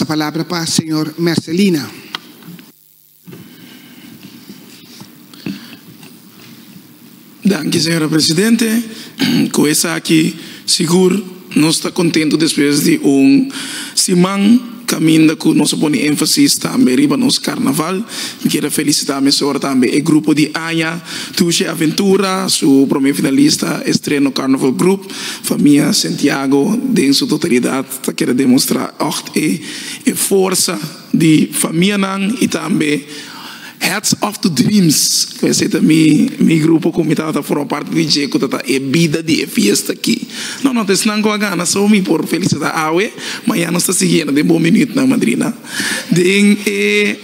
a palavra para o senhor Marcelina. Danke, senhora presidente. Com essa aqui, seguro, nós estamos contentes depois de semana caminho que nós põe ênfase também riba nosso carnaval. Quero felicitar a senhora também o grupo de Aya, Tuxe Aventura, seu primeiro finalista, estreno Carnaval Group, família Santiago, em sua totalidade, quero demonstrar a força de família e também Heads of the Dreams, que é também meu grupo como está formando parte de Jeco, está a vida de festa aqui. Não, não com a gana, só me por felicidade, mas já não está seguindo de bom minuto na madrina. De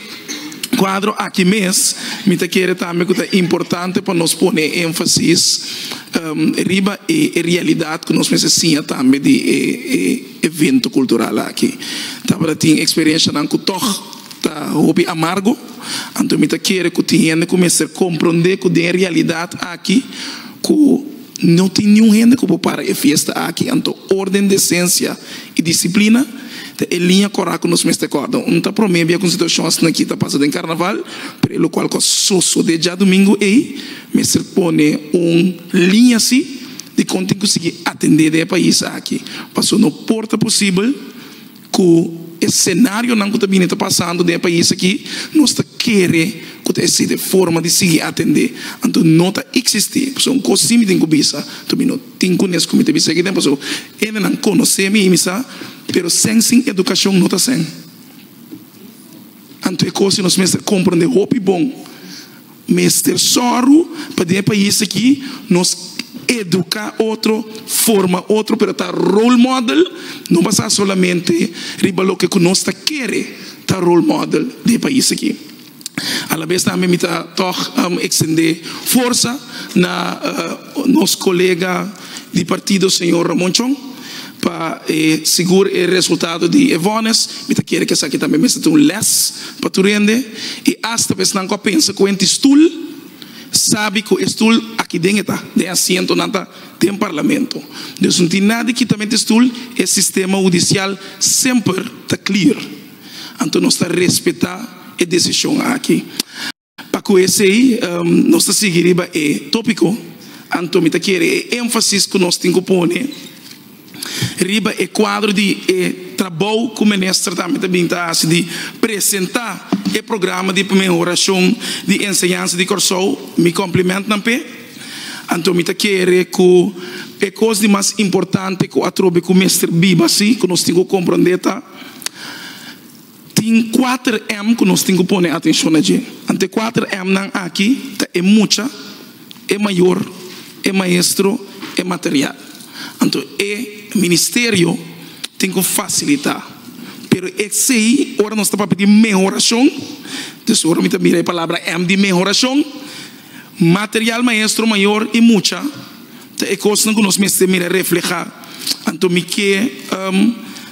quadro aqui mês, me quero também que é importante para nós pôr ênfase riba e realidade que nós precisamos também de evento cultural aqui. Estava tendo experiência na Cutoch, hobby amargo, então me quero que tenha começar a compreender que tem realidade aqui, que não tem nenhum gente que para a festa aqui, então ordem, decência e disciplina é linha correta que nós me acordam. Não está promovendo com situações que está passando em carnaval, pelo qual que só de já domingo aí, me se põe linha assim de como conseguir atender o país aqui, passou no porta possível que esse cenário não está passando no país aqui, nós queremos que essa forma de seguir atender. Então, não está existir. Porque um costume de cubisa, também não tem conhecido como te disse aqui, porque ele não conhece me, mas sem educação não está sem. Então, é coisa que nós mesmos compreender roupa bom. Mas ter sorro para o país aqui, nós educar outro, forma outro, para estar role model, não passar solamente riba lo que nós queremos, estar role model do país aqui. A la vez também me está extender força na nosso colega de partido, senhor Ramon Chong, para segurar o resultado de Evones. Me está querendo que essa aqui também me está less para tu rende, e hasta vez não pensa com esse estudo, sabe que o estudo aqui dentro de assento não tem parlamento. Deus não tem nada que também estudo, o sistema judicial sempre está clear. Então nós está respeitar a decisão aqui. Para que esse aí, nós está seguindo o tópico, então me está querendo ênfase que nós temos que pôr riba o quadro de trabalho que o ministro também está de apresentar o programa de melhoração de ensinança de curso. Me complemento também. Então, me quero que a coisa mais importante que eu trouxe com o mestre Biba, assim, que nós temos que compreender, tem 4 M que nós temos que pôr atenção aqui. Ante 4 M aqui, é muita, é maior, é maestro, é material. Então, o ministério tem que facilitar. Pero esse aí, agora nós estamos pedindo melhoração. Então, agora me mira a palavra M de melhoração. Material maestro maior e muita. É coisa que nós precisamos refletir. Então, me quer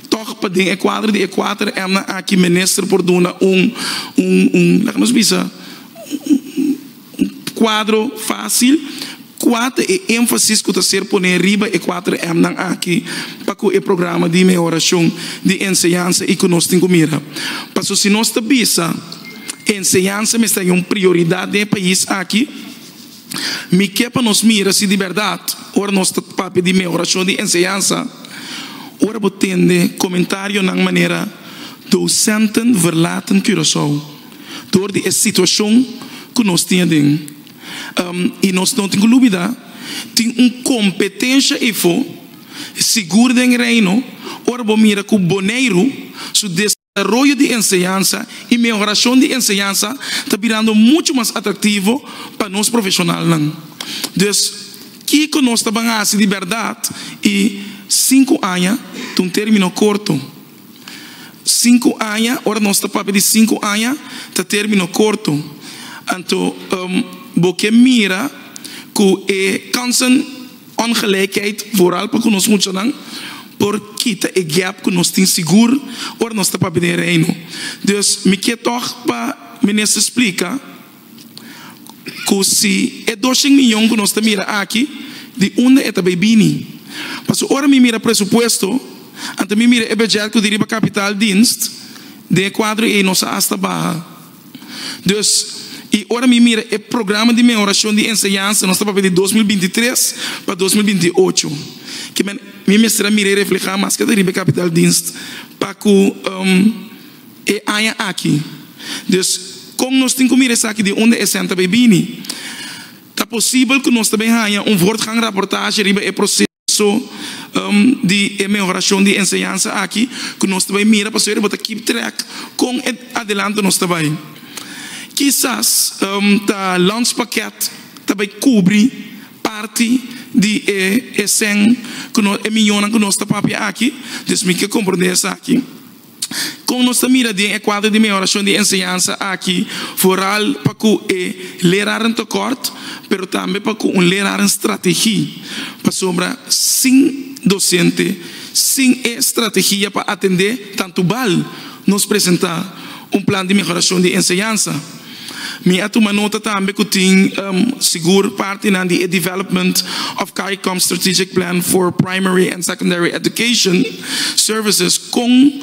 toque para dentro do quadro de quadro M aqui ministro por dona quadro fácil. 4 é ênfase que está ser poner riba e 4 é aqui para que o programa de melhoração de ensinança e que nós temos que mirar. Porque se nós está bisa ensinança me está uma prioridade do país aqui, me quer para nós mirar se de verdade, ora nós está para pedir melhoração de ensinança, ora botende comentário na maneira docenten verlaten Curaçao door de situação que nós temos. E nós não temos dúvida, tem uma competência e seguro em reino, ora mira que o boneiro, su desenvolvimento de ensinança e melhoração de ensinança está virando muito mais atrativo para nós profissionais. Então, que nós estamos a fazer de verdade e 5 anos, um término curto. 5 anos, ora nós estamos a pedir 5 anos, está término curto. Então, porque mira que kansen ongelijkheid vooral para que nós moeten doen, porque é gap que nós temos seguro, ou nós estamos para o reino. Dus me quer toch para ministro explica que se é 200 milhões que nós estamos mira aqui, de onde é também bini. Mas ora me mira presupuesto, ante me mira o budget que deriva capital dienst, de quadro e nossa hasta barra. Dus, e ora me mira, é programa de melhoração de enseñança, nós estamos de 2023 para 2028. Que me mestra mira refletir mais que da capital dienst para que é aia aqui. Dus, como nós temos que mirar aqui de onde é Santa Bebini, é possível que nós também tenhamos voortgang rapportage riba é processo de melhoração de enseñança aqui, que nós também mira para saber keep track com adelante nós também. Quizás o landspakket também cobre parte de esse milhão que nós estamos aqui, dus me que compreender isso aqui. Como nós mira de quadro de melhoração de enseñança aqui, vooral para que leraar een tekort, pero também para que leraar estratégia, para sobra sem docente, sem estratégia para atender tanto bal, nos apresentar plano de melhoração de enseñança. Me atuma nota também que tem seguro parte na de development of CARICOM strategic plan for primary and secondary education services com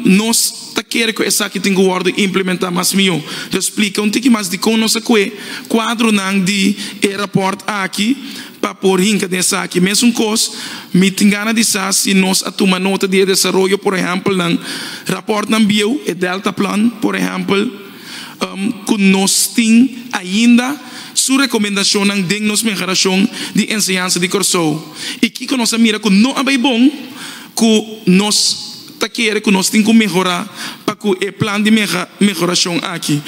nós tá querer que essa aqui tem guarda implementar mais mio. Eu explico um pouco mais de como nós quadro nang de rapport aqui para por hinca dessa aqui mesmo coisa me tem gana de se nós atuma nota de desenvolvimento por exemplo nang rapport nang bio e delta plan por exemplo que nós temos ainda sua recomendação de nos melhoração de enseñança de curso. E que nós mira que não é bom que nós queremos que nós temos que melhorar para que o plano de melhoração aqui.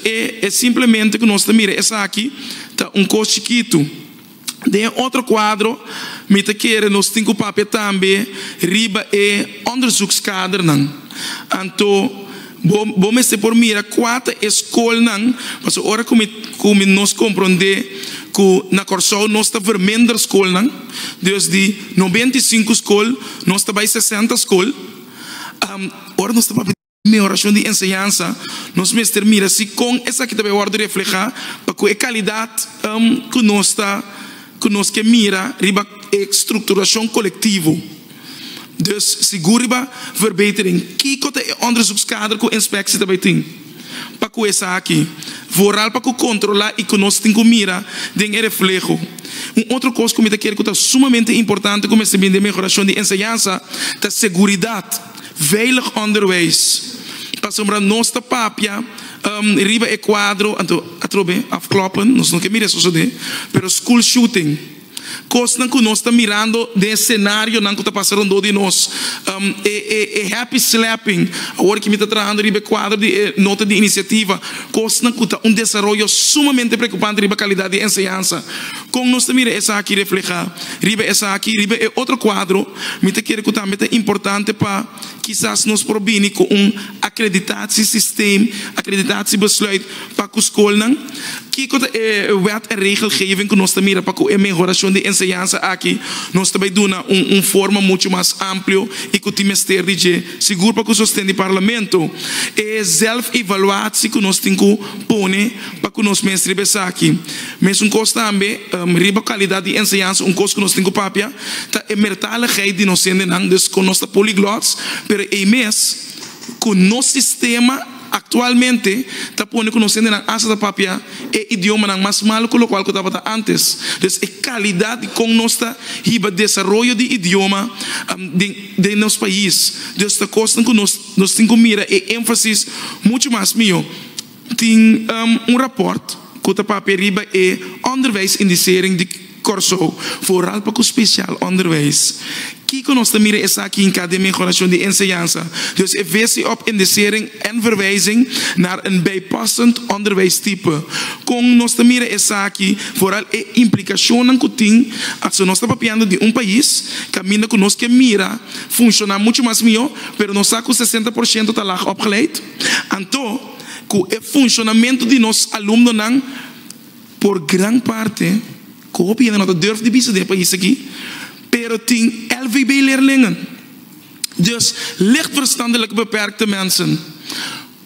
É simplesmente que nós mira essa aqui tá coisa chiquito. De outro quadro, me quer nós temos que papel também riba onderzoekskader não. Então bom se por mira quatro escolas não, mas agora como nós compreender que na Corsol nós está vermender escola não, desde 95 escolas nós está by 60 escolas, agora nós está melhoração de enseñança, nós mestre mira se com essa que também ordem refletir para que a qualidade que nós que mira riba estruturação coletivo. Dus segura verbetering. Kijk wat de onderzoekskader com inspectie daarbij tem. Para que essa aqui, vooral para que controlar e que nós temos que mirar den reflejo. Outra coisa que eu quero que é sumamente importante como esse bem de melhoração de enseñança, é seguridade, veilig onderwijs. Para sombra nossa papia, riba e quadro, atrobe afkloppen, nós não queremos isso de, pero school shooting. Coisa que nós estamos mirando de cenário não que está passando de nós happy slapping agora que me está trazendo riba quadro de nota de iniciativa coisa que está desenvolvimento sumamente preocupante riba qualidade de enseñança com nós mira essa aqui reflejar riba essa aqui riba é outro quadro me está querendo que também é importante para quizás nos provine com accreditatiessysteem accreditatiebesluit para que escola não que wet en regelgeving que nós mira para que a melhoração de enseñança aqui nós também dona forma muito mais amplo e que o ministério de seguro para que o sustente do parlamento é self-evaluação que nós temos que pôr para que nós mestre besa aqui mesmo coisa também riba qualidade de enseñança coisa que nós temos que papia tá é mertaligheid de nós sendo não dus com nossa poliglots pero é mês com nosso sistema actualmente está pondo conhecendo na asa da papia é idioma não mais malo que o qual que estava antes. Então é qualidade com nossa riba desenvolvimento de idioma de nosso país. Então esta coisa que nós temos que mirar é ênfase muito mais meu. Tem rapport que está papia riba é onderwijsindicering de curso vooral para o especial onderwijs. Que nós mira essa aqui em cada melhoração de enseñança. Dus é visie op indicering en verwijzing naar een bijpassend onderwijstype. Com nós mira essa aqui, vooral é implicação que tem, als nós estamos papiando de país, caminho que nós que mira, funciona muito mais melhor, pero nós com 60% está lá opgeleid. Então, com o funcionamento de nós alunos não, por grande parte, copia de nós durf de bisa de país aqui, pero tem LVB-leerlingen. Dus lichtverstandelijk beperkte mensen.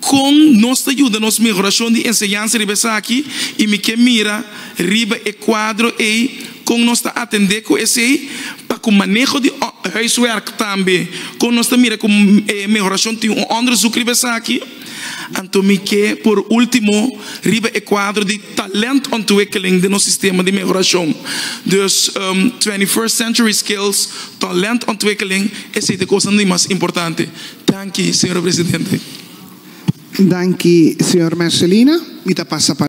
Com nossa ajuda, nossa melhoração de enseñança riba aqui e me que mira riba e quadro e com nós atender com esse para para o manejo de huiswerk também, quando nós também com melhoração tem onderzoek riba aqui, então me que por último riba é quadro de talentontwikkeling de nosso sistema de melhoração. Dus 21st century skills, talentontwikkeling é a coisa mais importante. Dank u, senhor presidente. Dank u, senhor Marcelina. Mita passa